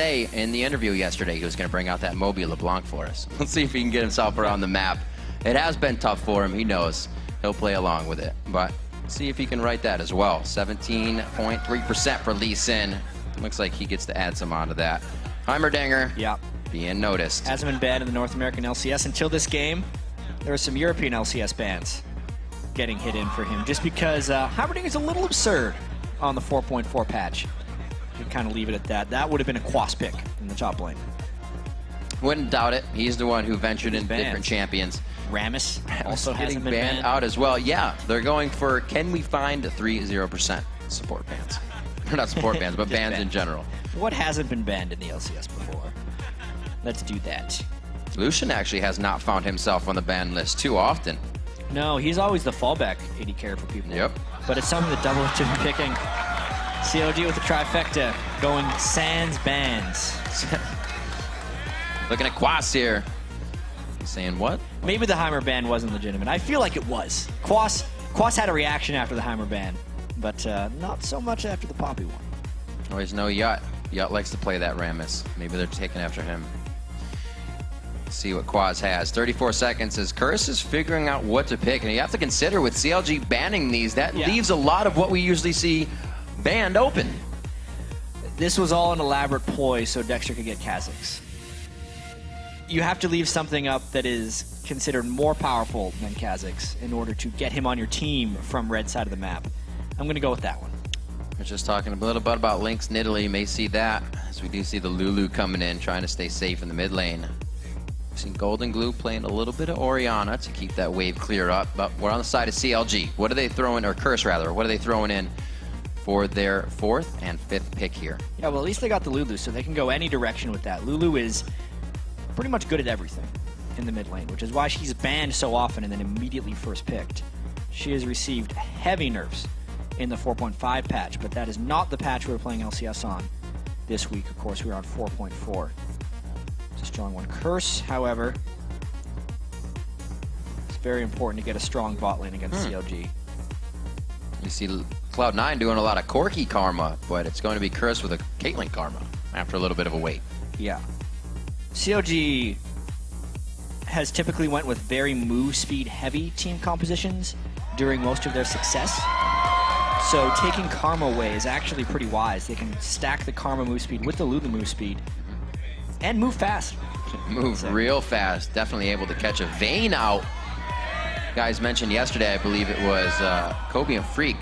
In the interview yesterday, he was going to bring out that Moby LeBlanc for us. Let's see if he can get himself around the map. It has been tough for him. He knows he'll play along with it, but see if he can write that as well. 17.3% for Lee Sin. Looks like he gets to add some onto that. Heimerdinger, yeah, being noticed. Hasn't been banned in the North American LCS until this game. There were some European LCS bans getting hit in for him just because Heimerdinger is a little absurd on the 4.4 patch. You can kind of leave it at that. That would have been a Quas pick in the top lane. Wouldn't doubt it. He's the one who ventured in different champions. Rammus also getting hasn't been banned out as well. Yeah, they're going for, can we find 30% support bans? Or not support bans, but bans in general. What hasn't been banned in the LCS before? Let's do that. Lucian actually has not found himself on the ban list too often. No, he's always the fallback AD carry for people. Yep. But it's something that W11 been picking. CLG with the trifecta, going sans bans. Looking at Quas here. He's saying what? Maybe the Heimer ban wasn't legitimate. I feel like it was. Quas had a reaction after the Heimer ban, but not so much after the Poppy one. Always know Yacht. Yacht likes to play that Rammus. Maybe they're taking after him. Let's see what Quas has. 34 seconds as CRS is figuring out what to pick, and you have to consider with CLG banning these, that leaves a lot of what we usually see banned open. This was all an elaborate ploy so Dexter could get Kha'Zix. You have to leave something up that is considered more powerful than Kha'Zix in order to get him on your team from red side of the map. I'm going to go with that one. We're just talking a little bit about Lynx in Italy. You may see that as we do see the Lulu coming in, trying to stay safe in the mid lane. We've seen Golden Glue playing a little bit of Orianna to keep that wave clear up, but we're on the side of CLG. What are they throwing, or CRS rather, what are they throwing in for their 4th and 5th pick here? Yeah, well, at least they got the Lulu, so they can go any direction with that. Lulu is pretty much good at everything in the mid lane, which is why she's banned so often and then immediately first picked. She has received heavy nerfs in the 4.5 patch, but that is not the patch we're playing LCS on this week. Of course, we're on 4.4. It's a strong one. Curse, however, it's very important to get a strong bot lane against CLG. You see Cloud9 doing a lot of Corki karma, but it's going to be CRS with a Caitlyn karma after a little bit of a wait. Yeah. CLG has typically went with very move speed heavy team compositions during most of their success. So taking karma away is actually pretty wise. They can stack the karma move speed with the Lulu move speed and move fast. Move real fast. Definitely able to catch a Vayne out. Guys mentioned yesterday, I believe it was Kobe and Freak,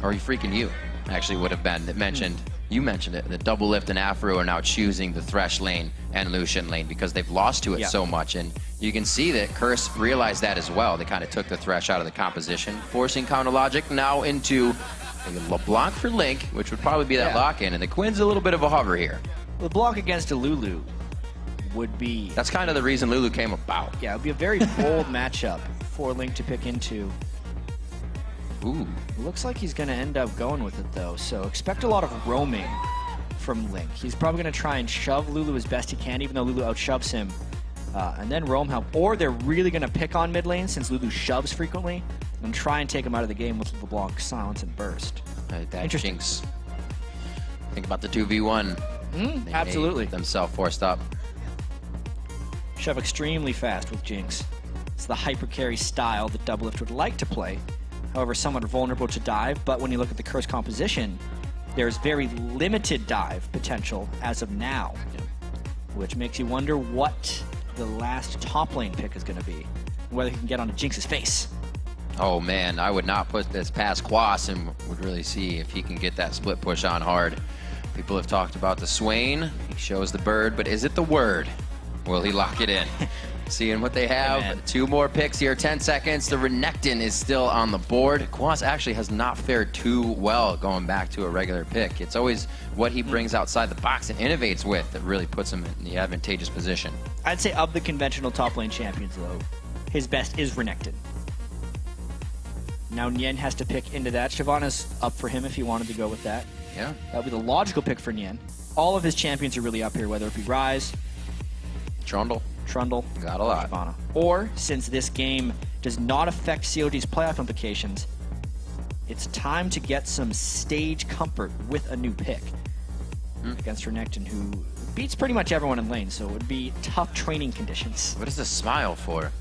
or Freak and you, actually would have been, that mentioned, you mentioned it, the Double Lift and Afro are now choosing the Thresh lane and Lucian lane because they've lost to it so much, and you can see that CRS realized that as well. They kind of took the Thresh out of the composition, forcing counter logic now into a LeBlanc for Link, which would probably be that lock-in, and the Quinn's a little bit of a hover here. LeBlanc against a Lulu would be... That's kind of the reason Lulu came about. Yeah, it would be a very bold matchup for Link to pick into. Ooh. Looks like he's going to end up going with it, though, so expect a lot of roaming from Link. He's probably going to try and shove Lulu as best he can, even though Lulu outshoves him, and then roam help. Or they're really going to pick on mid lane, since Lulu shoves frequently, and try and take him out of the game with LeBlanc Silence and Burst. That Jinx. Think about the 2v1. Absolutely. Themselves forced up. Shove extremely fast with Jinx. It's the hyper carry style that Doublelift would like to play. However, somewhat vulnerable to dive, but when you look at the CRS composition, there's very limited dive potential as of now, which makes you wonder what the last top lane pick is going to be, and whether he can get onto Jinx's face. Oh man, I would not put this past Quas and would really see if he can get that split push on hard. People have talked about the Swain. He shows the bird, but is it the word? Will he lock it in? Seeing what they have. 2 more picks here, 10 seconds. The Renekton is still on the board. Quas actually has not fared too well going back to a regular pick. It's always what he brings outside the box and innovates with that really puts him in the advantageous position. I'd say of the conventional top lane champions, though, his best is Renekton. Now Nien has to pick into that. Shyvana's up for him if he wanted to go with that. Yeah. That would be the logical pick for Nien. All of his champions are really up here, whether it be Ryze, Trundle, got a lot. Shyvana. Or, since this game does not affect CLG's playoff implications, it's time to get some stage comfort with a new pick. against Renekton, who beats pretty much everyone in lane, so it would be tough training conditions. What is this smile for?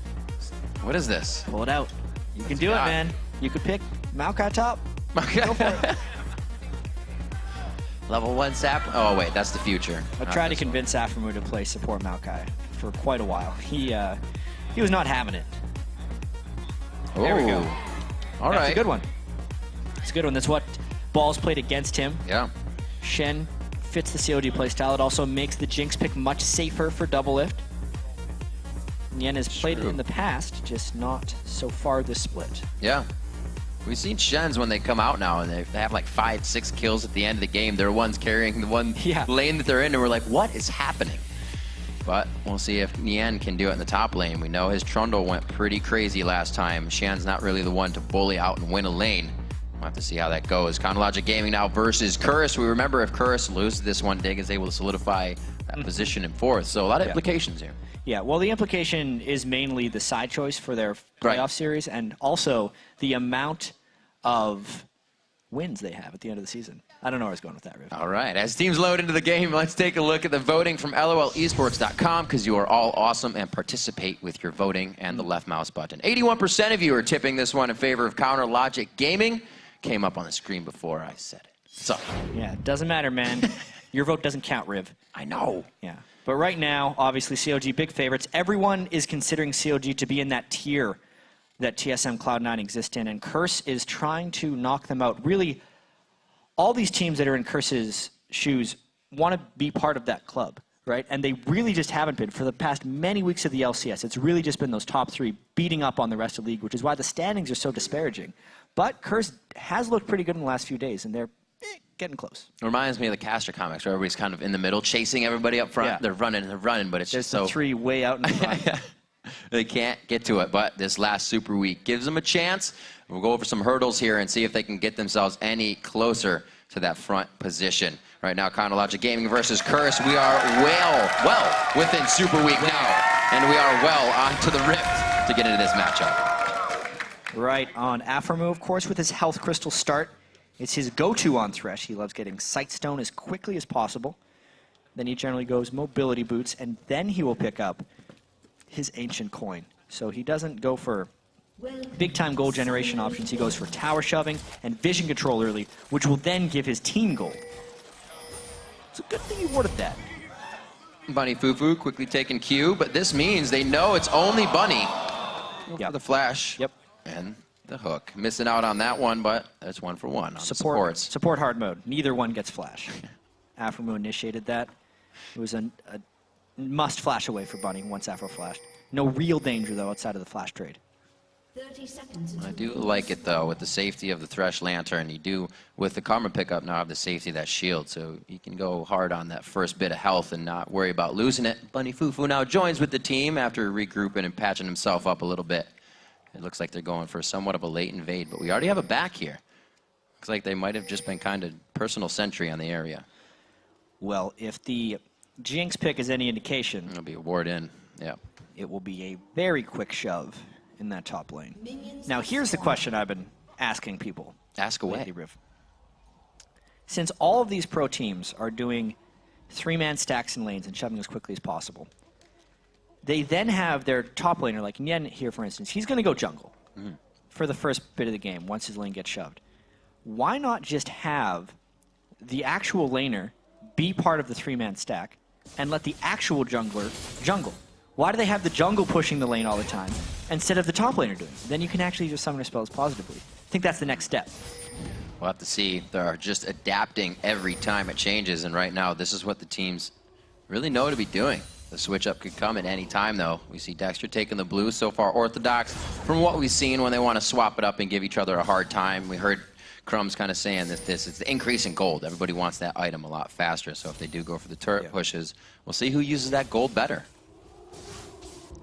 What is this? Pull it out. You can do it, man. You could pick Maokai top. Go for it. Level 1 Sap. Oh, wait, that's the future. I tried to convince Aphromoo to play support Maokai for quite a while. He was not having it. There we go. All That's right. a good one. It's a good one. That's what Balls played against him. Yeah. Shen fits the CLG playstyle. It also makes the Jinx pick much safer for double lift. Yen has played it in the past, just not so far this split. Yeah. We've seen Shens when they come out now, and they have like 5-6 kills at the end of the game. They're ones carrying the one lane that they're in, and we're like, what is happening? But we'll see if Nian can do it in the top lane. We know his Trundle went pretty crazy last time. Shan's not really the one to bully out and win a lane. We'll have to see how that goes. Chronologic Gaming now versus CRS. We remember if CRS loses this one, Dig is able to solidify that position in 4th. So a lot of implications here. Yeah, well, the implication is mainly the side choice for their playoff series, and also the amount of wins they have at the end of the season. I don't know where I was going with that, Riv. All right, as teams load into the game, let's take a look at the voting from LOLesports.com, because you are all awesome and participate with your voting and the left mouse button. 81% of you are tipping this one in favor of Counter Logic Gaming. Came up on the screen before I said it. So. Yeah, it doesn't matter, man. Your vote doesn't count, Riv. I know. Yeah. But right now, obviously, CLG big favorites. Everyone is considering CLG to be in that tier that TSM Cloud9 exists in, and Curse is trying to knock them out. Really, all these teams that are in Curse's shoes want to be part of that club, right? And they really just haven't been for the past many weeks of the LCS. It's really just been those top 3 beating up on the rest of the league, which is why the standings are so disparaging. But Curse has looked pretty good in the last few days, and they're getting close. It reminds me of the Caster comics, where everybody's kind of in the middle, chasing everybody up front. Yeah. They're running, but it's There's just so... 3 way out in the front. They can't get to it, but this last Super Week gives them a chance. We'll go over some hurdles here and see if they can get themselves any closer to that front position. Right now, Chronologic Gaming versus CRS. We are well within Super Week now, and we are well onto the Rift to get into this matchup. Right on Aphromoo, of course, with his Health Crystal start. It's his go-to on Thresh. He loves getting Sightstone as quickly as possible. Then he generally goes Mobility Boots, and then he will pick up his Ancient Coin. So he doesn't go for big-time gold generation options. He goes for Tower Shoving and Vision Control early, which will then give his team gold. It's a good thing he warded that. Bunny Fufu quickly taking Q, but this means they know it's only Bunny. For the flash and the hook. Missing out on that one, but that's 1 for 1 on supports. Support hard mode. Neither one gets flash. Aphromoo initiated that. It was a must flash away for Bunny once Afro flashed. No real danger, though, outside of the flash trade. 30 seconds. I do like it, though, with the safety of the Thresh Lantern. You do, with the Karma pickup, now have the safety of that shield, so you can go hard on that first bit of health and not worry about losing it. Bunny Fufu now joins with the team after regrouping and patching himself up a little bit. It looks like they're going for somewhat of a late invade, but we already have a back here. Looks like they might have just been kind of personal sentry on the area. Well, if the Jinx pick is any indication, it'll be a ward in. Yeah. It will be a very quick shove in that top lane. Now, here's the question I've been asking people. Ask away. Lately, Riv. Since all of these pro teams are doing 3-man stacks and lanes and shoving as quickly as possible, they then have their top laner, like Nyen here, for instance. He's going to go jungle for the first bit of the game once his lane gets shoved. Why not just have the actual laner be part of the 3-man stack and let the actual jungler jungle? Why do they have the jungle pushing the lane all the time instead of the top laner doing it? Then you can actually just summon your spells positively. I think that's the next step. We'll have to see. They're just adapting every time it changes, and right now this is what the teams really know to be doing. The switch up could come at any time, though. We see Dexter taking the blue, so far orthodox from what we've seen when they want to swap it up and give each other a hard time. We heard Crumbs kind of saying that it's the increase in gold. Everybody wants that item a lot faster, so if they do go for the turret pushes, we'll see who uses that gold better.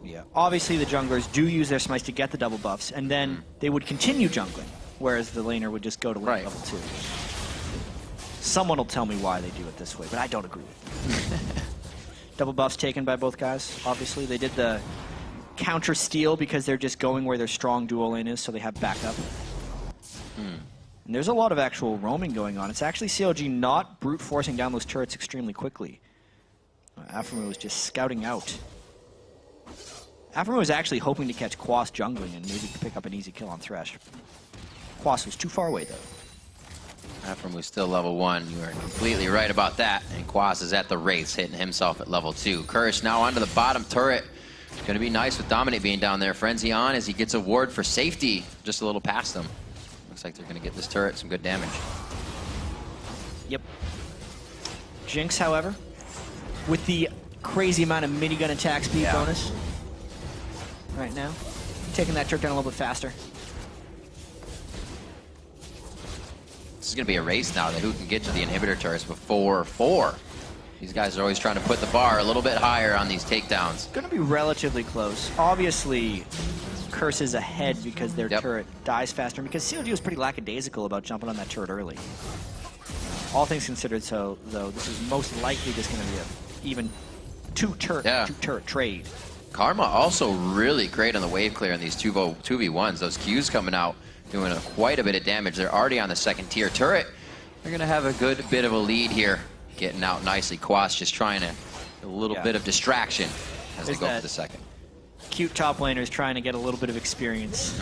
Yeah. Obviously, the junglers do use their smites to get the double buffs, and then they would continue jungling, whereas the laner would just go to lane level 2. Someone will tell me why they do it this way, but I don't agree with it. Double buffs taken by both guys, obviously. They did the counter steal because they're just going where their strong duo lane is, so they have backup. And there's a lot of actual roaming going on. It's actually CLG not brute forcing down those turrets extremely quickly. Afremu was just scouting out. Afremu was actually hoping to catch Quas jungling and maybe pick up an easy kill on Thresh. Quas was too far away though. Afremu's still level 1. You are completely right about that. And Quas is at the race, hitting himself at level 2. Curse now onto the bottom turret. It's going to be nice with Dominate being down there. Frenzy on as he gets a ward for safety, just a little past them. Looks like they're going to get this turret some good damage. Yep. Jinx, however, with the crazy amount of minigun attack speed bonus right now, taking that turret down a little bit faster. This is going to be a race now that who can get to the inhibitor turrets before 4. These guys are always trying to put the bar a little bit higher on these takedowns. Going to be relatively close. Obviously, Curse is ahead because their turret dies faster, and because CLG was pretty lackadaisical about jumping on that turret early. All things considered, though, this is most likely just going to be a even two-turret trade. Karma also really great on the wave clear in these 2v1s. Those Qs coming out doing quite a bit of damage. They're already on the second tier turret. They're going to have a good bit of a lead here. Getting out nicely. Quas just trying to a little bit of distraction as they go for the second. Cute top laners trying to get a little bit of experience.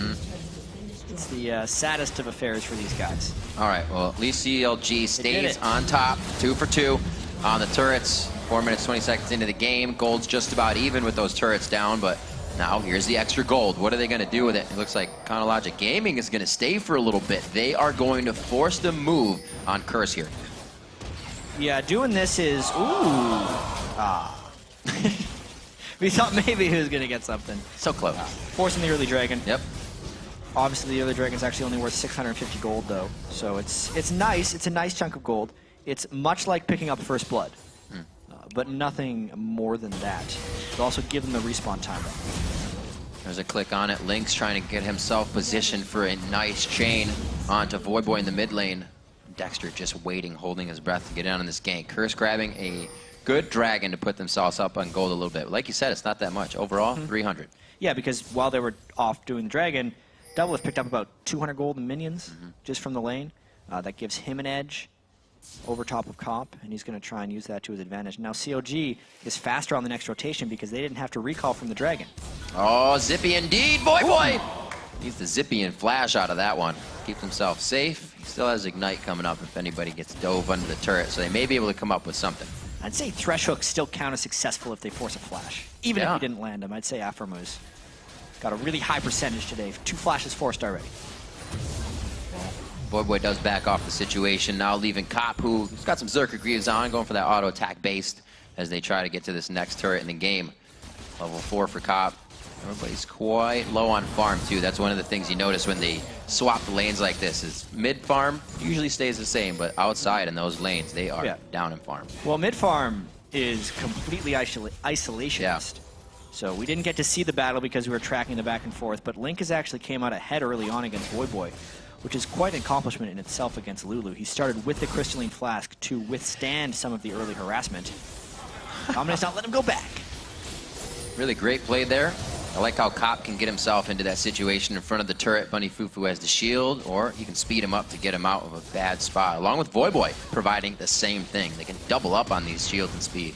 It's the saddest of affairs for these guys. All right, well, at least CLG stays on top, 2 for 2 on the turrets. 4 minutes, 20 seconds into the game. Gold's just about even with those turrets down, but now here's the extra gold. What are they going to do with it? It looks like Chronologic Gaming is going to stay for a little bit. They are going to force the move on Curse here. Yeah, doing this is, we thought maybe he was going to get something. So close. Forcing the early dragon. Yep. Obviously, the early dragon's actually only worth 650 gold, though. So it's nice. It's a nice chunk of gold. It's much like picking up First Blood, but nothing more than that. But also give them the respawn time. There's a click on it. Link's trying to get himself positioned for a nice chain onto Voidboy in the mid lane. Dexter just waiting, holding his breath to get down in this gank. Curse grabbing a good dragon to put themselves up on gold a little bit. Like you said, it's not that much. Overall, 300. Yeah, because while they were off doing the dragon, W11 picked up about 200 gold in minions just from the lane. That gives him an edge over top of Comp, and he's going to try and use that to his advantage. Now CLG is faster on the next rotation because they didn't have to recall from the dragon. Oh, zippy indeed, Voidboy! Needs the zippy and flash out of that one. Keeps himself safe. He still has Ignite coming up if anybody gets dove under the turret, so they may be able to come up with something. I'd say Thresh Hooks still count as successful if they force a flash. Even if he didn't land them, I'd say Afremu's got a really high percentage today. 2 flashes forced already. Voidboy does back off the situation, now leaving Cop, who's got some Zerker Greaves on, going for that auto attack based as they try to get to this next turret in the game. Level 4 for Cop. Everybody's quite low on farm too. That's one of the things you notice when they swap the lanes like this is mid farm usually stays the same, but outside in those lanes they are down in farm. Well, mid farm is completely isolationist. So we didn't get to see the battle because we were tracking the back and forth, but Link has actually came out ahead early on against Voidboy, which is quite an accomplishment in itself against Lulu. He started with the Crystalline Flask to withstand some of the early harassment. Dominate's not let him go back. Really great play there. I like how Cop can get himself into that situation in front of the turret. Bunny Fufu has the shield, or he can speed him up to get him out of a bad spot, along with Voidboy providing the same thing. They can double up on these shields and speed.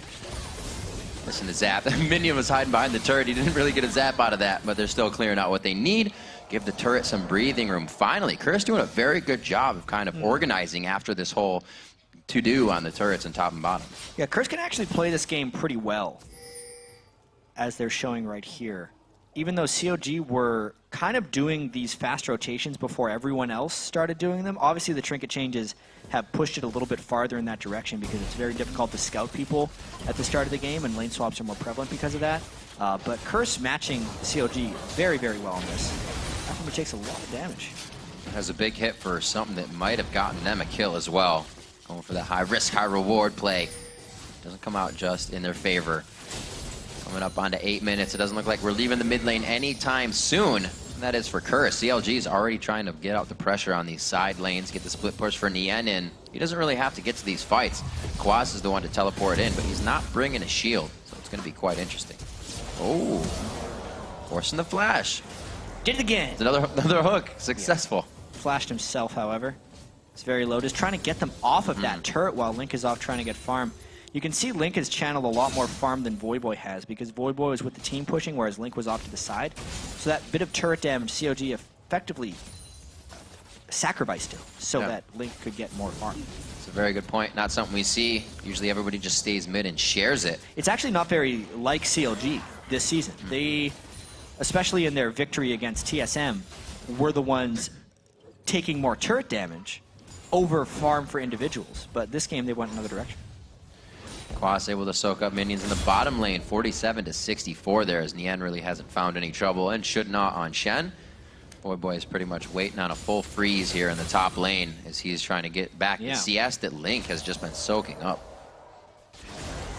Listen to Zap. Minion was hiding behind the turret. He didn't really get a zap out of that, but they're still clearing out what they need. Give the turret some breathing room. Finally, Curse doing a very good job of kind of organizing after this whole to-do on the turrets and top and bottom. Yeah, Curse can actually play this game pretty well, as they're showing right here. Even though CLG were kind of doing these fast rotations before everyone else started doing them, obviously the trinket changes have pushed it a little bit farther in that direction because it's very difficult to scout people at the start of the game, and lane swaps are more prevalent because of that. But Curse matching CLG very, very well on this. Afremu takes a lot of damage. Has a big hit for something that might have gotten them a kill as well. Going for that high risk, high reward play. Doesn't come out just in their favor. Coming up onto 8 minutes. It doesn't look like we're leaving the mid lane anytime soon. And that is for Curse. CLG is already trying to get out the pressure on these side lanes, get the split push for Nien in. He doesn't really have to get to these fights. Quas is the one to teleport in, but he's not bringing a shield, so it's going to be quite interesting. Oh, forcing the flash. Did it again. It's another hook. Successful. Flashed himself, however. It's very low, just trying to get them off of that turret while Link is off trying to get farm. You can see Link has channeled a lot more farm than Voyboy has, because Voyboy was with the team pushing, whereas Link was off to the side. So that bit of turret damage, CLG effectively sacrificed it so that Link could get more farm. It's a very good point. Not something we see. Usually everybody just stays mid and shares it. It's actually not very like CLG this season. They, especially in their victory against TSM, were the ones taking more turret damage over farm for individuals. But this game, they went another direction. Quas able to soak up minions in the bottom lane, 47 to 64 there, as Nien really hasn't found any trouble and should not on Shen. Voyboy is pretty much waiting on a full freeze here in the top lane as he's trying to get back the CS that Link has just been soaking up.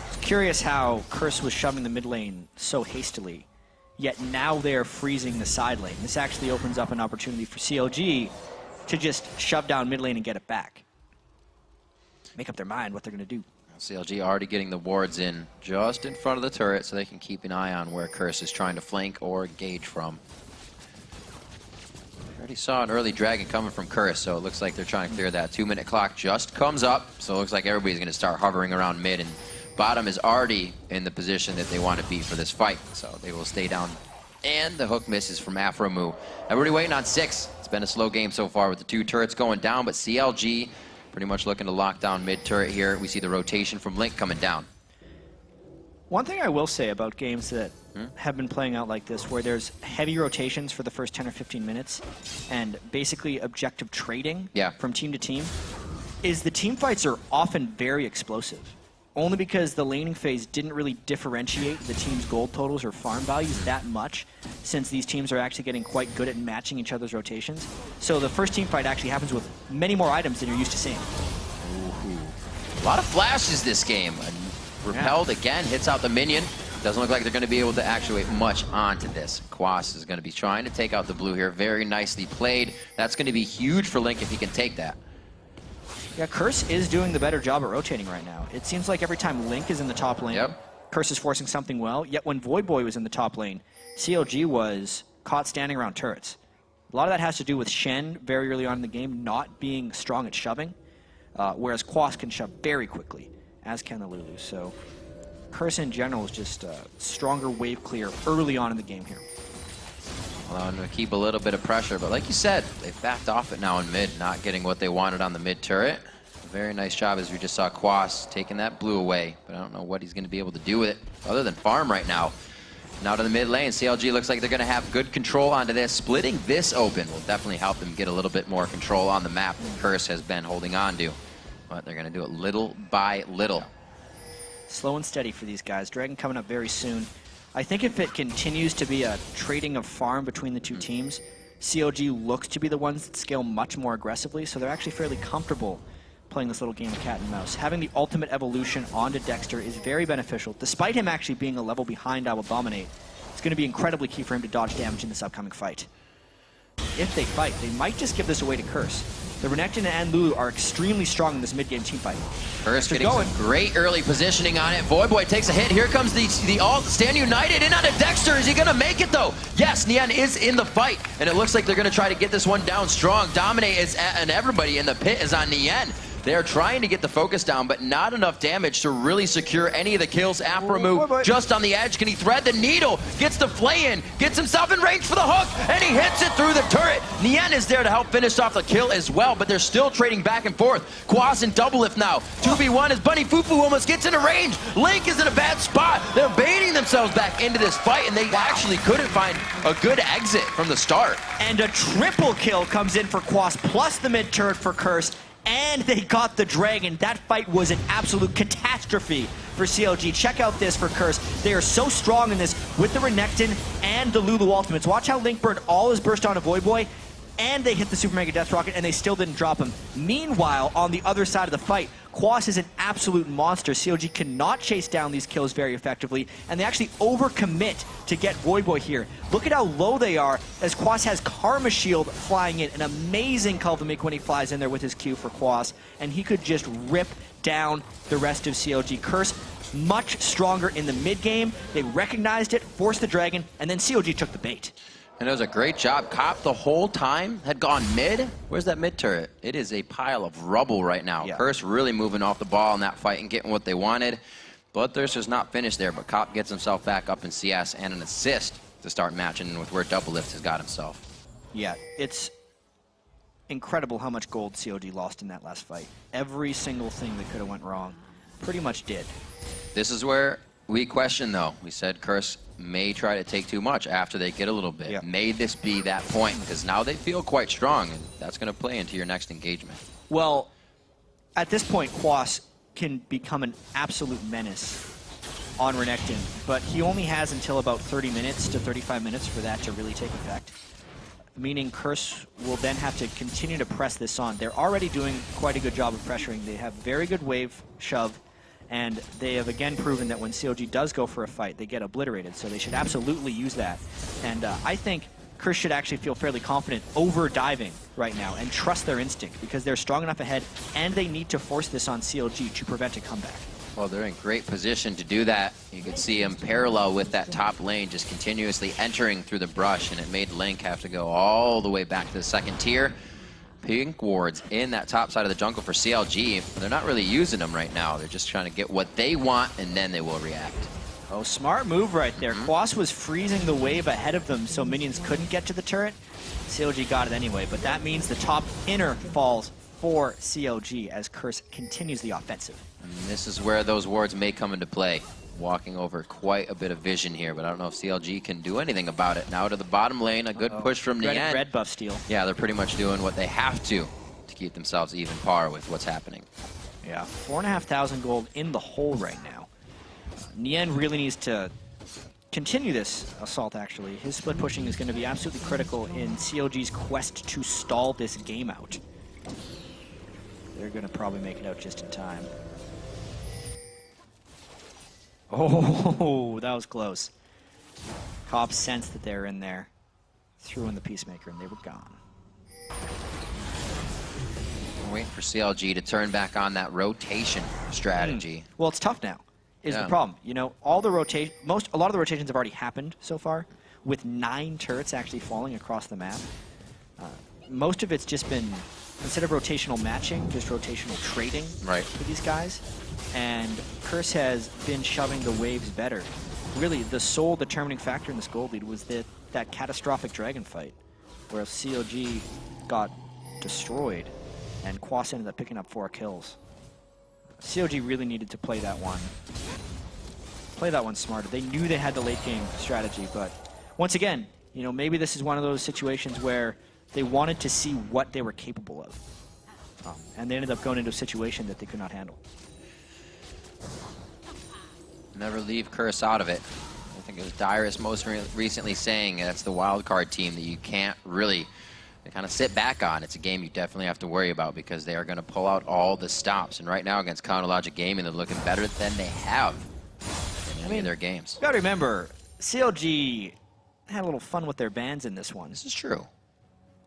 It's curious how Curse was shoving the mid lane so hastily, yet now they're freezing the side lane. This actually opens up an opportunity for CLG to just shove down mid lane and get it back. Make up their mind what they're going to do. CLG already getting the wards in just in front of the turret so they can keep an eye on where Curse is trying to flank or engage from. Already saw an early dragon coming from Curse, so it looks like they're trying to clear that. 2-minute clock just comes up, so it looks like everybody's going to start hovering around mid, and bottom is already in the position that they want to be for this fight, so they will stay down. And the hook misses from Afromu. Everybody waiting on 6. It's been a slow game so far with the 2 turrets going down, but CLG pretty much looking to lock down mid turret here. We see the rotation from Link coming down. One thing I will say about games that have been playing out like this, where there's heavy rotations for the first 10 or 15 minutes and basically objective trading from team to team, is the team fights are often very explosive. Only because the laning phase didn't really differentiate the team's gold totals or farm values that much, since these teams are actually getting quite good at matching each other's rotations. So the first team fight actually happens with many more items than you're used to seeing. A lot of flashes this game. Repelled again, hits out the minion. Doesn't look like they're going to be able to actuate much onto this. Quas is going to be trying to take out the blue here. Very nicely played. That's going to be huge for Link if he can take that. Yeah, Curse is doing the better job at rotating right now. It seems like every time Link is in the top lane, Curse is forcing something well, yet when Voyboy was in the top lane, CLG was caught standing around turrets. A lot of that has to do with Shen very early on in the game not being strong at shoving, whereas Quas can shove very quickly, as can the Lulu. So Curse in general is just a stronger wave clear early on in the game here. Allowing them to keep a little bit of pressure, but like you said, they've backed off it now in mid, not getting what they wanted on the mid turret. Very nice job, as we just saw Quas taking that blue away, but I don't know what he's going to be able to do with it other than farm right now. Now to the mid lane, CLG looks like they're going to have good control onto this. Splitting this open will definitely help them get a little bit more control on the map that Curse has been holding on to, but they're going to do it little by little. Slow and steady for these guys. Dragon coming up very soon. I think if it continues to be a trading of farm between the two teams, CLG looks to be the ones that scale much more aggressively, so they're actually fairly comfortable playing this little game of cat and mouse. Having the ultimate evolution onto Dexter is very beneficial. Despite him actually being a level behind I Will Dominate, it's going to be incredibly key for him to dodge damage in this upcoming fight. If they fight, they might just give this away to Curse. The Renekton and Lulu are extremely strong in this mid-game team fight. Curse getting some great early positioning on it. Voyboy takes a hit. Here comes the ult. Stand United in on a Dexter. Is he going to make it, though? Yes, Nien is in the fight, and it looks like they're going to try to get this one down strong. Dominate is, and everybody in the pit is on Nien. They're trying to get the focus down, but not enough damage to really secure any of the kills. Afromu just on the edge. Can he thread the needle? Gets the flay in, gets himself in range for the hook, and he hits it through the turret. Nien is there to help finish off the kill as well, but they're still trading back and forth. Quas and Doublelift now. 2v1 as Bunny Fufu almost gets into range. Link is in a bad spot. They're baiting themselves back into this fight, and they actually couldn't find a good exit from the start. And a triple kill comes in for Quas, plus the mid turret for Curse. And they got the dragon. That fight was an absolute catastrophe for CLG. Check out this for Curse. They are so strong in this with the Renekton and the Lulu ultimates. Watch how Link burned all his burst onto Voyboy, and they hit the Super Mega Death Rocket, and they still didn't drop him. Meanwhile, on the other side of the fight, Quas is an absolute monster. CLG cannot chase down these kills very effectively, and they actually overcommit to get Voyboy here. Look at how low they are, as Quas has Karma Shield flying in. An amazing Culvamik when he flies in there with his Q for Quas, and he could just rip down the rest of CLG. Curse, much stronger in the mid game. They recognized it, forced the dragon, and then CLG took the bait. And it was a great job. Cop the whole time had gone mid. Where's that mid turret? It is a pile of rubble right now. Yeah. Curse really moving off the ball in that fight and getting what they wanted. Bloodthirster's not finished there, but Cop gets himself back up in CS and an assist to start matching with where Doublelift has got himself. Yeah, it's incredible how much gold COG lost in that last fight. Every single thing that could have went wrong pretty much did. This is where we question, though. We said Curse may try to take too much after they get a little bit. Yeah. May this be that point? Because now they feel quite strong, and that's going to play into your next engagement. Well, at this point, Quas can become an absolute menace on Renekton, but he only has until about 30 minutes to 35 minutes for that to really take effect. Meaning Curse will then have to continue to press this on. They're already doing quite a good job of pressuring. They have very good wave shove, and they have again proven that when CLG does go for a fight, they get obliterated. So they should absolutely use that. And I think Curse should actually feel fairly confident over diving right now and trust their instinct, because they're strong enough ahead and they need to force this on CLG to prevent a comeback. Well, they're in great position to do that. You could see him parallel with that top lane, just continuously entering through the brush, and it made Link have to go all the way back to the second tier. Pink wards in that top side of the jungle for CLG. They're not really using them right now. They're just trying to get what they want, and then they will react. Oh, smart move right there. Quas was freezing the wave ahead of them so minions couldn't get to the turret. CLG got it anyway, but that means the top inner falls for CLG as Curse continues the offensive. And this is where those wards may come into play. Walking over quite a bit of vision here, but I don't know if CLG can do anything about it. Now to the bottom lane, a good push from Nien. Red buff steal. Yeah, they're pretty much doing what they have to keep themselves even par with what's happening. Yeah, 4,500 gold in the hole right now. Nien really needs to continue this assault, actually. His split pushing is going to be absolutely critical in CLG's quest to stall this game out. They're going to probably make it out just in time. Oh, that was close. Cobb sensed that they were in there, threw in the Peacemaker, and they were gone. We're waiting for CLG to turn back on that rotation strategy. Well, it's tough now, is the problem. You know, all the a lot of the rotations have already happened so far, with 9 turrets actually falling across the map. Most of it's just been, instead of rotational matching, just rotational trading for these guys. And Curse has been shoving the waves better. Really, the sole determining factor in this gold lead was that catastrophic dragon fight, where CLG got destroyed, and Quas ended up picking up 4 kills. CLG really needed to play that one smarter. They knew they had the late game strategy, but once again, you know, maybe this is one of those situations where they wanted to see what they were capable of, and they ended up going into a situation that they could not handle. Never leave Curse out of it. I think it was Dyrus most recently saying that's the wild card team that you can't really kind of sit back on. It's a game you definitely have to worry about because they are going to pull out all the stops. And right now against Counterlogic Gaming, they're looking better than they have in any of their games. You got to remember, CLG had a little fun with their bans in this one. This is true.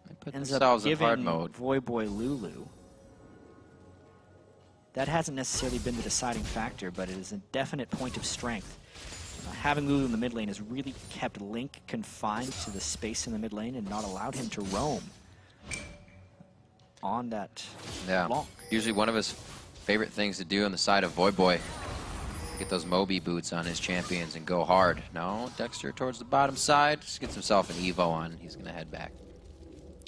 They put Ends themselves up in hard giving mode. Voyboy Lulu. That hasn't necessarily been the deciding factor, but it is a definite point of strength. Having Lulu in the mid lane has really kept Link confined to the space in the mid lane and not allowed him to roam on that block. Usually one of his favorite things to do on the side of Voyboy, get those Moby boots on his champions and go hard. No, Dexter towards the bottom side, just gets himself an Evo on. He's going to head back.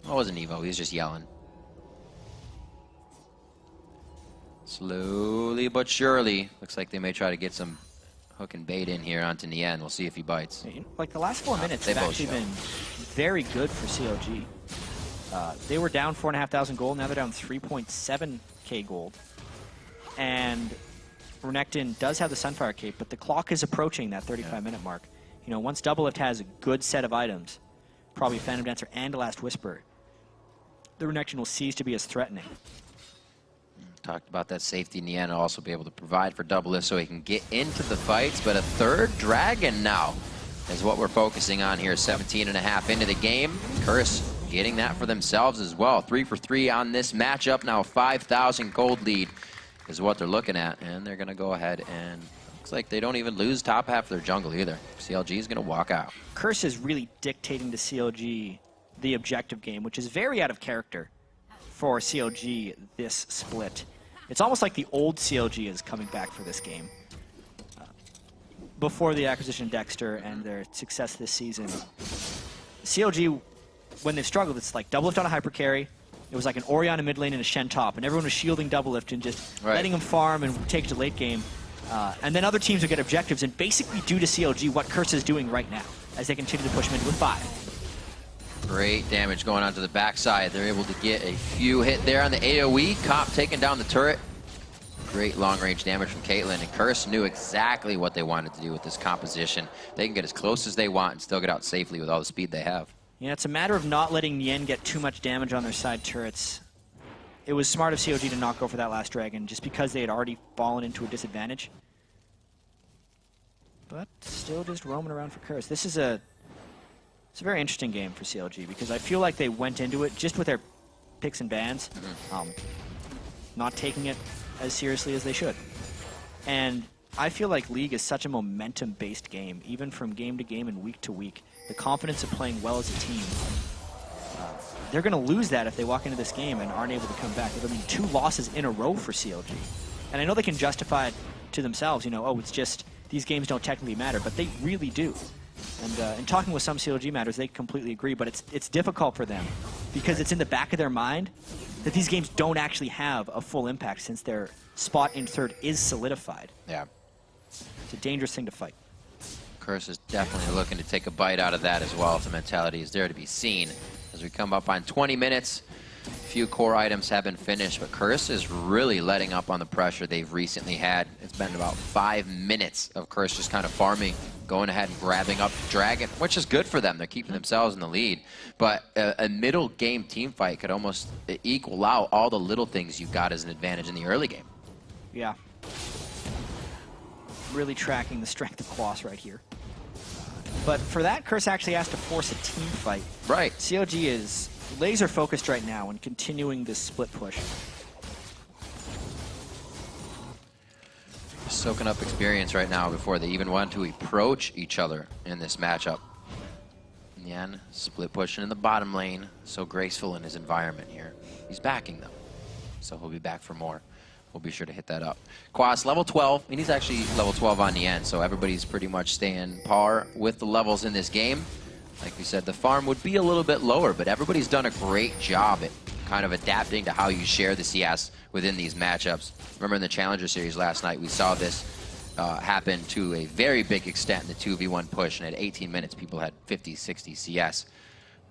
Oh, it wasn't Evo, he was just yelling. Slowly but surely, looks like they may try to get some hook and bait in here onto Nien. We'll see if he bites. Like the last 4 minutes have actually been very good for CLG. They were down 4,500 gold, now they're down 3.7k gold. And Renekton does have the Sunfire Cape, but the clock is approaching that 35-minute mark. You know, once Doublelift has a good set of items, probably Phantom Dancer and a Last Whisper, the Renekton will cease to be as threatening. Talked about that safety. Nien will also be able to provide for Doublelift so he can get into the fights, but a third dragon now is what we're focusing on here. 17.5 into the game. Curse getting that for themselves as well. 3 for 3 on this matchup. Now 5,000 gold lead is what they're looking at, and they're going to go ahead and Looks like they don't even lose top half of their jungle either. CLG is going to walk out. Curse is really dictating to CLG the objective game, which is very out of character for CLG this split. It's almost like the old CLG is coming back for this game. Before the acquisition of Dexter and their success this season, CLG, when they've struggled, it's like double lift on a hyper carry. It was like an Orion in mid lane and a Shen top, and everyone was shielding double lift and just letting them farm and take it to late game. And then other teams would get objectives and basically do to CLG what Curse is doing right now as they continue to push mid with 5. Great damage going on to the backside. They're able to get a few hit there on the AoE. Cop taking down the turret. Great long-range damage from Caitlyn, and Curse knew exactly what they wanted to do with this composition. They can get as close as they want and still get out safely with all the speed they have. Yeah, it's a matter of not letting Nien get too much damage on their side turrets. It was smart of CLG to not go for that last dragon just because they had already fallen into a disadvantage. But still just roaming around for Curse. It's a very interesting game for CLG because I feel like they went into it just with their picks and bans, not taking it as seriously as they should. And I feel like League is such a momentum-based game, even from game to game and week to week. The confidence of playing well as a team, they're going to lose that if they walk into this game and aren't able to come back. It'll be 2 losses in a row for CLG. And I know they can justify it to themselves, you know, oh, it's just these games don't technically matter, but they really do. And in talking with some CLG matters, they completely agree, but it's difficult for them because it's in the back of their mind that these games don't actually have a full impact since their spot in third is solidified. Yeah. It's a dangerous thing to fight. Curse is definitely looking to take a bite out of that as well. The mentality is there to be seen. As we come up on 20 minutes, a few core items have been finished, but Curse is really letting up on the pressure they've recently had. It's been about 5 minutes of Curse just kind of farming, going ahead and grabbing up Dragon, which is good for them. They're keeping themselves in the lead. But a middle game team fight could almost equal out all the little things you got as an advantage in the early game. Yeah. Really tracking the strength of Quas right here. But for that, Curse actually has to force a team fight. Right. CLG is laser focused right now and continuing this split push. Soaking up experience right now before they even want to approach each other in this matchup. Nien split pushing in the bottom lane, so graceful in his environment here. He's backing them, so he'll be back for more. We'll be sure to hit that up. Quas, level 12, and he's actually level 12 on the end, so everybody's pretty much staying par with the levels in this game. Like we said, the farm would be a little bit lower, but everybody's done a great job at kind of adapting to how you share the CS within these matchups. Remember in the Challenger Series last night, we saw this happen to a very big extent in the 2v1 push, and at 18 minutes, people had 50, 60 CS.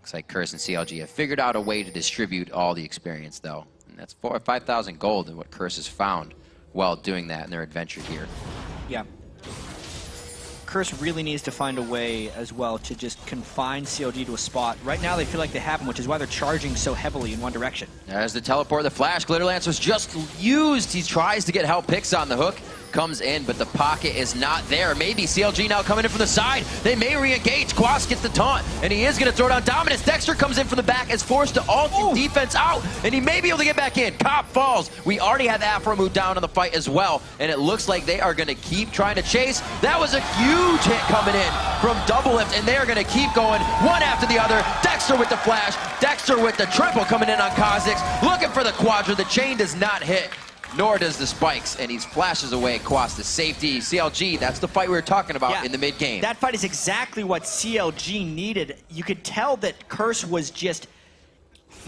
Looks like Curse and CLG have figured out a way to distribute all the experience, though. And that's 4,000 or 5,000 gold in what Curse has found while doing that in their adventure here. Yeah. Curse really needs to find a way as well to just confine CLG to a spot. Right now they feel like they have him, which is why they're charging so heavily in one direction. As the teleport, the flash, Glitterlance was just used. He tries to get help, picks on the hook, comes in, but the pocket is not there. Maybe CLG now coming in from the side. They may re-engage. Quas gets the taunt, and he is going to throw down Dominance. Dexter comes in from the back, is forced to ult defense out, and he may be able to get back in. Cop falls. We already had the Afro move down on the fight as well, and it looks like they are going to keep trying to chase. That was a huge hit coming in from Double Lift, and they are going to keep going one after the other. Dexter with the flash, Dexter with the triple coming in on Kha'Zix, looking for the quadra. The chain does not hit, nor does the spikes, and he flashes away Quas to safety. CLG, that's the fight we were talking about in the mid-game. That fight is exactly what CLG needed. You could tell that Curse was just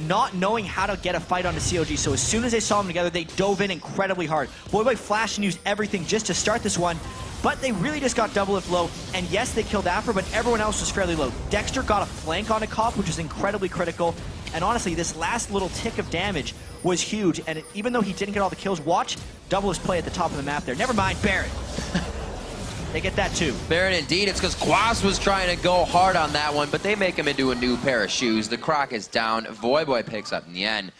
not knowing how to get a fight onto CLG, so as soon as they saw them together, they dove in incredibly hard. Boy flashed and used everything just to start this one, but they really just got Double Lift low, and yes, they killed Afro, but everyone else was fairly low. Dexter got a flank on a Cop, which is incredibly critical, and honestly, this last little tick of damage was huge, and even though he didn't get all the kills, watch Double Lift play at the top of the map there. Never mind, Baron. They get that too. Baron indeed. It's because Quas was trying to go hard on that one, but they make him into a new pair of shoes. The Croc is down. Voyboy picks up Nien.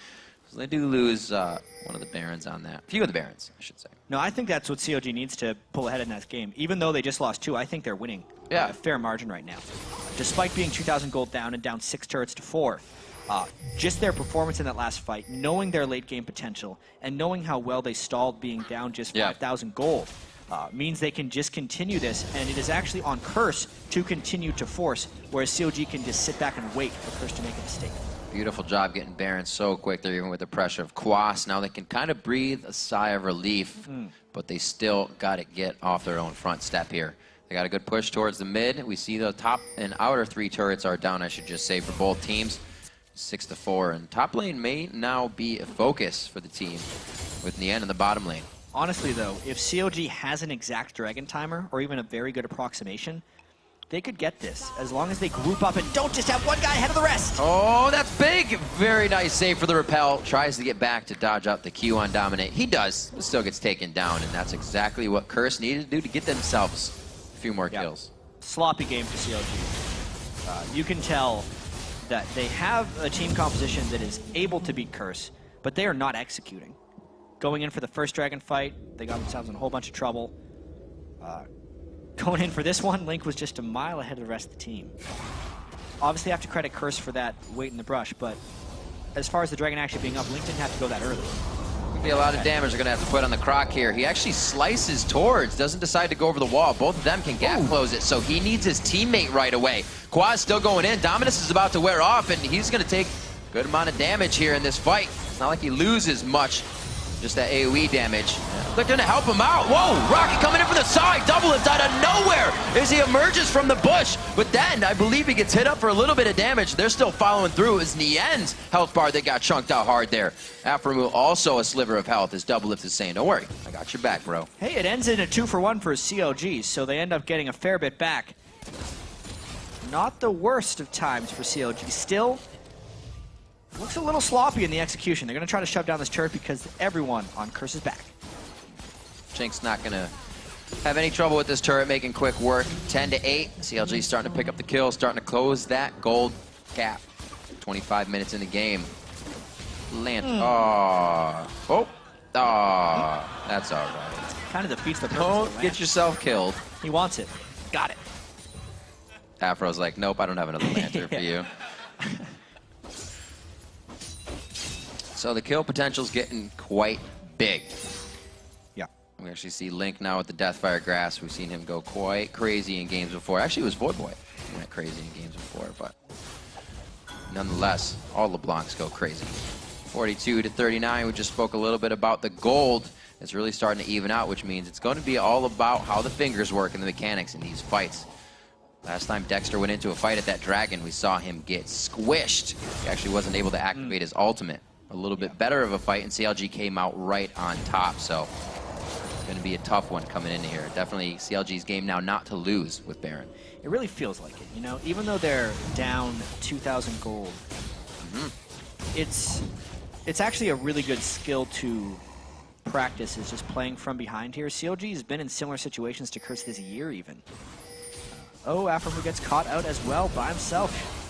So they do lose one of the Barons on that. A few of the Barons, I should say. No, I think that's what CLG needs to pull ahead in that game. Even though they just lost 2, I think they're winning by a fair margin right now. Despite being 2,000 gold down and down 6 turrets to 4, just their performance in that last fight, knowing their late game potential, and knowing how well they stalled being down just 5,000 gold, means they can just continue this, and it is actually on Curse to continue to force, whereas CLG can just sit back and wait for Curse to make a mistake. Beautiful job getting Baron so quick there, even with the pressure of Quas. Now they can kind of breathe a sigh of relief, but they still got to get off their own front step here. They got a good push towards the mid. We see the top and outer 3 turrets are down, I should just say, for both teams. 6-4, and top lane may now be a focus for the team with Nien in the bottom lane. Honestly, though, if CLG has an exact Dragon Timer, or even a very good approximation, they could get this, as long as they group up and don't just have one guy ahead of the rest. Oh, that's big! Very nice save for the repel. Tries to get back to dodge out the Q on Dominate. He does, but still gets taken down, and that's exactly what Curse needed to do to get themselves a few more kills. Sloppy game for CLG. You can tell that they have a team composition that is able to beat Curse, but they are not executing. Going in for the first Dragon fight, they got themselves in a whole bunch of trouble. Going in for this one, Link was just a mile ahead of the rest of the team. Obviously, I have to credit Curse for that weight in the brush, but as far as the Dragon actually being up, Link didn't have to go that early. Could be a lot of damage they're going to have to put on the Croc here. He actually slices towards, doesn't decide to go over the wall. Both of them can gap close it, so he needs his teammate right away. Quaz still going in. Dominus is about to wear off, and he's going to take a good amount of damage here in this fight. It's not like he loses much. Just that AoE damage. They're going to help him out. Whoa, Rocket coming in from the side. Double lift out of nowhere as he emerges from the bush. But then I believe he gets hit up for a little bit of damage. They're still following through. It's Nien's health bar that got chunked out hard there. Aframu also a sliver of health as Double Lift is saying, don't worry, I got your back, bro. Hey, it ends in a 2-for-1 for CLG, so they end up getting a fair bit back. Not the worst of times for CLG. Still, looks a little sloppy in the execution. They're going to try to shove down this turret because everyone on Curse's back. Jinx not going to have any trouble with this turret, making quick work. 10-8. CLG starting to pick up the kills, starting to close that gold gap. 25 minutes in the game. Land. Oh, that's all right. Kind of defeats the purpose. Don't get yourself killed. He wants it. Got it. Afro's like, nope, I don't have another lantern for you. So the kill potential's getting quite big. Yeah. We actually see Link now with the Deathfire Grasp. We've seen him go quite crazy in games before. Actually, it was Void Boy who went crazy in games before, but nonetheless, all LeBlancs go crazy. 42-39, we just spoke a little bit about the gold. It's really starting to even out, which means it's going to be all about how the fingers work and the mechanics in these fights. Last time Dexter went into a fight at that Dragon, we saw him get squished. He actually wasn't able to activate his ultimate. A little bit better of a fight, and CLG came out right on top, so it's going to be a tough one coming into here. Definitely CLG's game now not to lose with Baron. It really feels like it, you know? Even though they're down 2,000 gold, it's actually a really good skill to practice, is just playing from behind here. CLG has been in similar situations to Curse this year, even. Aframu gets caught out as well by himself.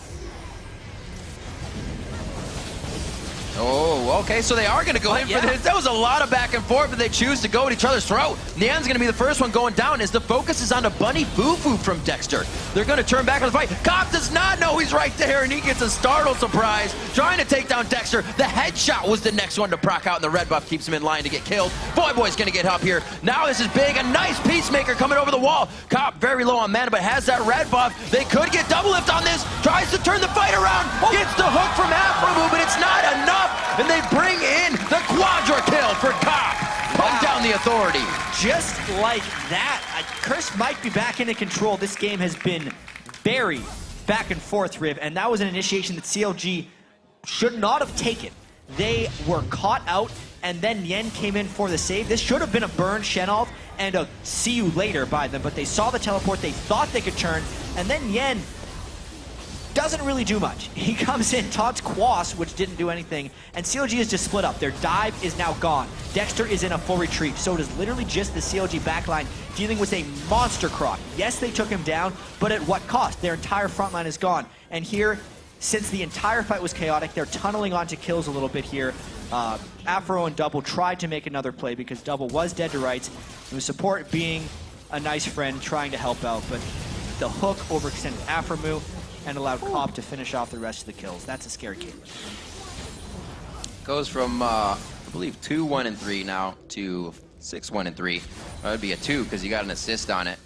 Oh, okay, so they are going to go in for this. That was a lot of back and forth, but they choose to go at each other's throat. Nian's going to be the first one going down as the focus is on a bunny foo-foo from Dexter. They're going to turn back on the fight. Cop does not know he's right there, and he gets a startle surprise, trying to take down Dexter. The headshot was the next one to proc out, and the red buff keeps him in line to get killed. Void Boy's going to get up here. Now this is big. A nice Peacemaker coming over the wall. Cop very low on mana, but has that red buff. They could get double lift on this. Tries to turn the fight around. Gets the hook from Aframu, but it's not enough. And they bring in the quadra kill for Cop. Put down the authority. Just like that, Curse might be back into control. This game has been very back and forth, Riv, and that was an initiation that CLG should not have taken. They were caught out, and then Nien came in for the save. This should have been a burn Shenolf and a see you later by them, but they saw the teleport, they thought they could turn, and then Nien doesn't really do much. He comes in, taunts Quas, which didn't do anything, and CLG is just split up. Their dive is now gone. Dexter is in a full retreat, so it is literally just the CLG backline dealing with a monster Croc. Yes, they took him down, but at what cost? Their entire front line is gone. And here, since the entire fight was chaotic, they're tunneling onto kills a little bit here. Afro and Double tried to make another play because Double was dead to rights. It was support being a nice friend, trying to help out, but the hook overextended Aframu and allowed Cop to finish off the rest of the kills. That's a scary game. Goes from, I believe, 2-1-3 now to 6-1 and 3. That would be a 2 because he got an assist on it.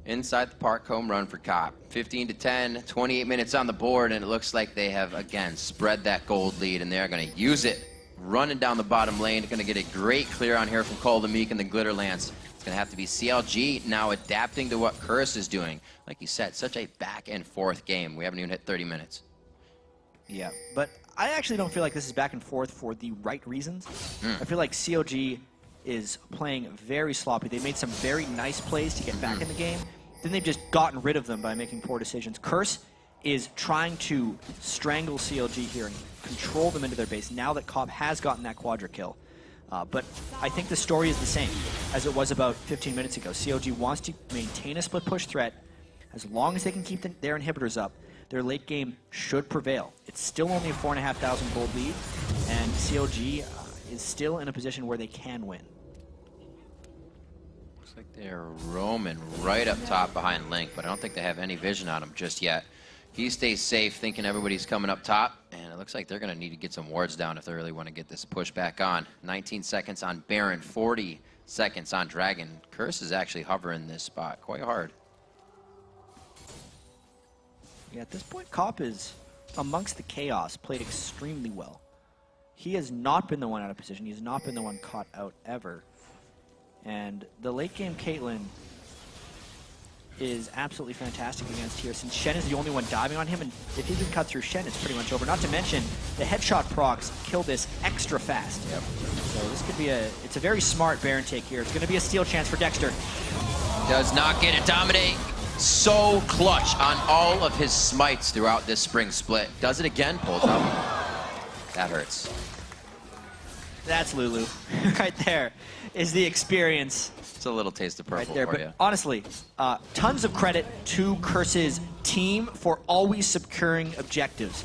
Inside the park home run for Cop. 15-10, 28 minutes on the board, and it looks like they have, again, spread that gold lead, and they're going to use it. Running down the bottom lane, going to get a great clear on here from Cole the Meek and the Glitterlance. It's going to have to be CLG now adapting to what CRS is doing. Like you said, such a back and forth game. We haven't even hit 30 minutes. Yeah, but I actually don't feel like this is back and forth for the right reasons. I feel like CLG is playing very sloppy. They made some very nice plays to get back in the game. Then they've just gotten rid of them by making poor decisions. CRS is trying to strangle CLG here and control them into their base now that Cop has gotten that quadra kill. But I think the story is the same as it was about 15 minutes ago. CLG wants to maintain a split push threat. As long as they can keep their inhibitors up, their late game should prevail. It's still only a 4,500 gold lead, and CLG is still in a position where they can win. Looks like they're roaming right up top behind Link, but I don't think they have any vision on him just yet. He stays safe, thinking everybody's coming up top, and it looks like they're going to need to get some wards down if they really want to get this push back on. 19 seconds on Baron, 40 seconds on Dragon. CRS is actually hovering this spot quite hard. Yeah, at this point, Cop is, amongst the chaos, played extremely well. He has not been the one out of position. He has not been the one caught out ever. And the late game Caitlyn is absolutely fantastic against here, since Shen is the only one diving on him, and if he can cut through Shen, it's pretty much over. Not to mention, the headshot procs kill this extra fast. Yep. So this could be it's a very smart Baron take here. It's going to be a steal chance for Dexter. Does not get it. Dominate so clutch on all of his smites throughout this spring split. Does it again, pulls out. That hurts. That's Lulu. Right there is the experience. It's a little taste of purple Right there, for but you. honestly, tons of credit to CRS's team for always securing objectives.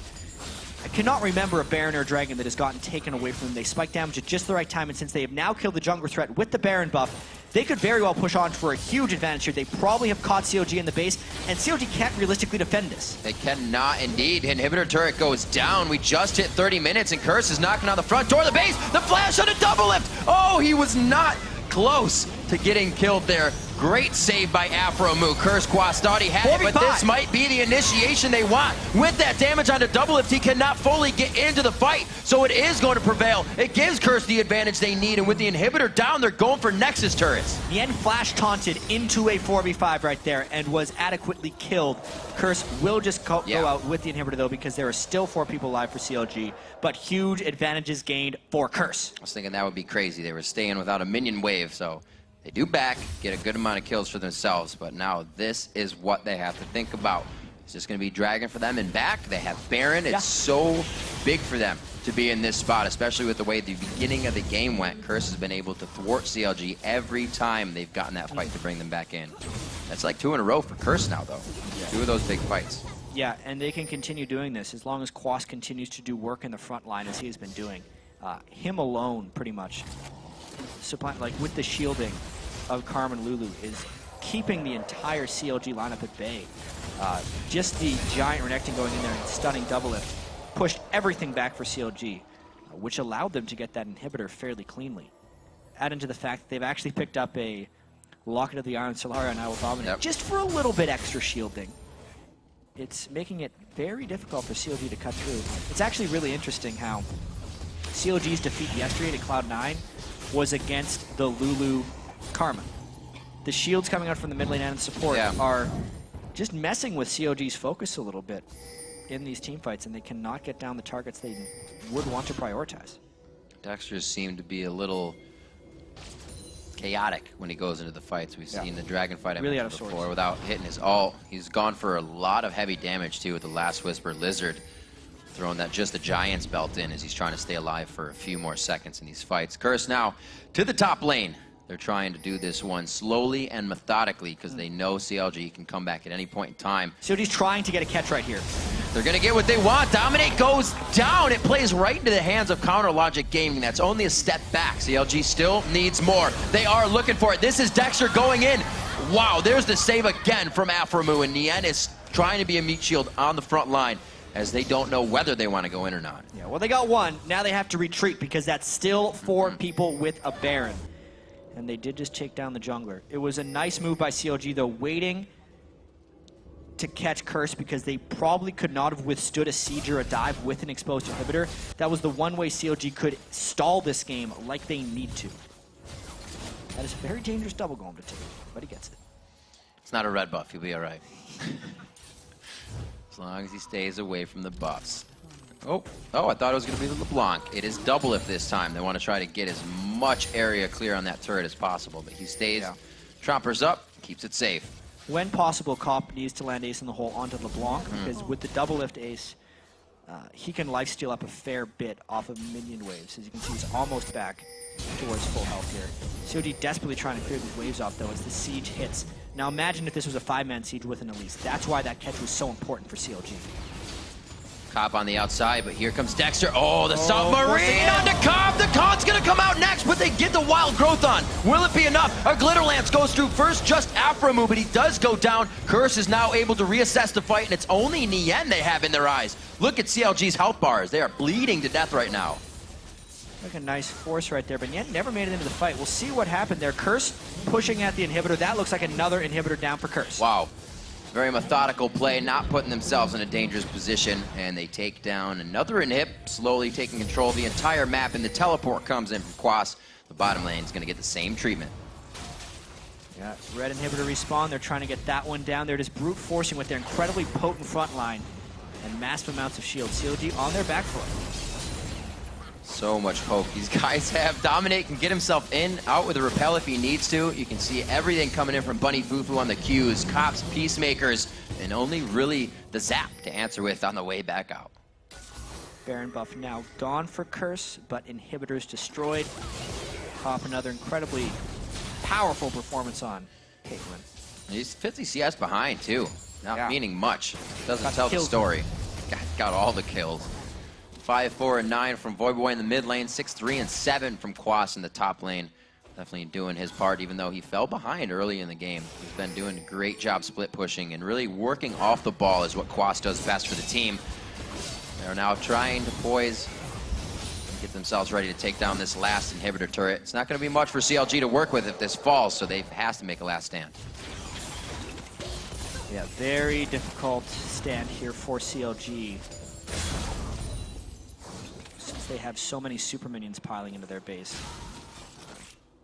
I cannot remember a Baron or a Dragon that has gotten taken away from them. They spike damage at just the right time, and since they have now killed the jungler threat with the Baron buff, they could very well push on for a huge advantage here. They probably have caught CLG in the base, and CLG can't realistically defend this. They cannot indeed. Inhibitor turret goes down. We just hit 30 minutes, and CRS is knocking on the front door of the base. The flash on a double lift. Oh, he was not close to getting killed there. Great save by Afromu. CRS Quas thought he had it, but this might be the initiation they want. With that damage on the double lift, he cannot fully get into the fight, so it is going to prevail. It gives CRS the advantage they need, and with the inhibitor down, they're going for Nexus turrets. Yen flash taunted into a 4v5 right there and was adequately killed. CRS will just go out with the inhibitor, though, because there are still 4 people alive for CLG, but huge advantages gained for CRS. I was thinking that would be crazy. They were staying without a minion wave, so they do back, get a good amount of kills for themselves, but now this is what they have to think about. It's just going to be Dragon for them and back. They have Baron. It's so big for them to be in this spot, especially with the way the beginning of the game went. CRS has been able to thwart CLG every time they've gotten that fight to bring them back in. That's like 2 in a row for CRS now, though. 2 of those big fights. Yeah, and they can continue doing this as long as Quas continues to do work in the front line as he has been doing. Him alone, pretty much, like with the shielding of Carmen Lulu, is keeping the entire CLG lineup at bay. Just the giant Renekton going in there and stunning double lift pushed everything back for CLG, which allowed them to get that inhibitor fairly cleanly. Add into the fact that they've actually picked up a Locket of the Iron Solaria and I Will Dominate just for a little bit extra shielding. It's making it very difficult for CLG to cut through. It's actually really interesting how CLG's defeat yesterday to Cloud9 was against the Lulu Karma. The shields coming out from the mid lane and support are just messing with CLG's focus a little bit in these team fights, and they cannot get down the targets they would want to prioritize. Dexter seemed to be a little chaotic when he goes into the fights. We've seen the Dragon fight I really mentioned before without hitting his ult. He's gone for a lot of heavy damage too with the Last Whisper Lizard, throwing that just the Giant's belt in as he's trying to stay alive for a few more seconds in these fights. CRS now to the top lane. They're trying to do this one slowly and methodically because they know CLG can come back at any point in time. CLG's trying to get a catch right here. They're going to get what they want. Dominate goes down. It plays right into the hands of Counter Logic Gaming. That's only a step back. CLG still needs more. They are looking for it. This is Dexter going in. Wow, there's the save again from Afromu, and Nien is trying to be a meat shield on the front line as they don't know whether they want to go in or not. Yeah, well, they got one. Now they have to retreat because that's still 4 people with a Baron. And they did just take down the jungler. It was a nice move by CLG, though, waiting to catch Curse because they probably could not have withstood a siege or a dive with an exposed inhibitor. That was the one way CLG could stall this game like they need to. That is a very dangerous double golem to take, but he gets it. It's not a red buff. He'll be all right. As long as he stays away from the buffs. Oh, I thought it was going to be the LeBlanc. It is double if this time. They want to try to get as much area clear on that turret as possible, but he stays, trompers up, keeps it safe. When possible, Cop needs to land ace in the hole onto LeBlanc, because with the double lift ace, he can lifesteal up a fair bit off of minion waves. As you can see, he's almost back towards full health here. COG desperately trying to clear these waves off, though, as the siege hits. Now imagine if this was a 5-man siege with an Elise. That's why that catch was so important for CLG. Cop on the outside, but here comes Dexter. Oh, the submarine onto Cop. The Con's gonna come out next, but they get the wild growth on. Will it be enough? A Glitter Lance goes through first just after a move, but he does go down. Curse is now able to reassess the fight, and it's only Nien they have in their eyes. Look at CLG's health bars. They are bleeding to death right now. Like a nice force right there, but Nien never made it into the fight. We'll see what happened there. Curse pushing at the inhibitor. That looks like another inhibitor down for Curse. Wow. Very methodical play, not putting themselves in a dangerous position, and they take down another inhib, slowly taking control of the entire map, and the teleport comes in from Quas. The bottom lane is going to get the same treatment. Yeah, red inhibitor respawn. They're trying to get that one down. They're just brute forcing with their incredibly potent front line and massive amounts of shield. CLG on their back foot. So much poke these guys have. Dominate can get himself in, out with a repel if he needs to. You can see everything coming in from Bunny Fufu on the Qs, Cops, Peacemakers, and only really the Zap to answer with on the way back out. Baron buff now gone for Curse, but inhibitors destroyed. Cop another incredibly powerful performance on Caitlyn. He's 50 CS behind too, not meaning much. Doesn't tell the killed. story. Got all the kills. 5, 4, and 9 from Voyboy in the mid lane, 6, 3, and 7 from Quas in the top lane. Definitely doing his part, even though he fell behind early in the game. He's been doing a great job split pushing and really working off the ball is what Quas does best for the team. They're now trying to poise and get themselves ready to take down this last inhibitor turret. It's not going to be much for CLG to work with if this falls, so they have to make a last stand. Yeah, very difficult stand here for CLG. They have so many super minions piling into their base.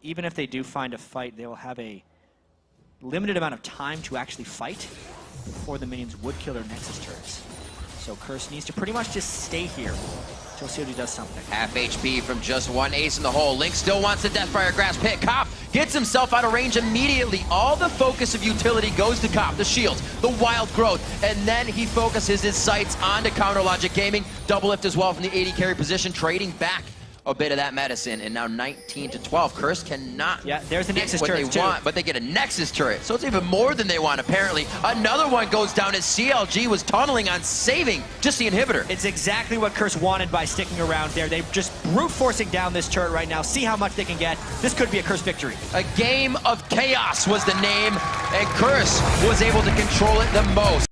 Even if they do find a fight, they will have a limited amount of time to actually fight before the minions would kill their Nexus turrets. So Curse needs to pretty much just stay here until CLG does something. Half HP from just one ace in the hole. Link still wants the Deathfire Grasp hit. Cop gets himself out of range immediately. All the focus of utility goes to Cop, the shields, the wild growth, and then he focuses his sights onto Counter Logic Gaming. Double lift as well from the 80 carry position, trading back a bit of that medicine, and now 19-12. Curse cannot there's the Nexus what turret they want, but they get a Nexus turret, so it's even more than they want, apparently. Another one goes down as CLG was tunneling on saving just the inhibitor. It's exactly what Curse wanted by sticking around there. They're just brute forcing down this turret right now. See how much they can get. This could be a Curse victory. A game of chaos was the name, and Curse was able to control it the most.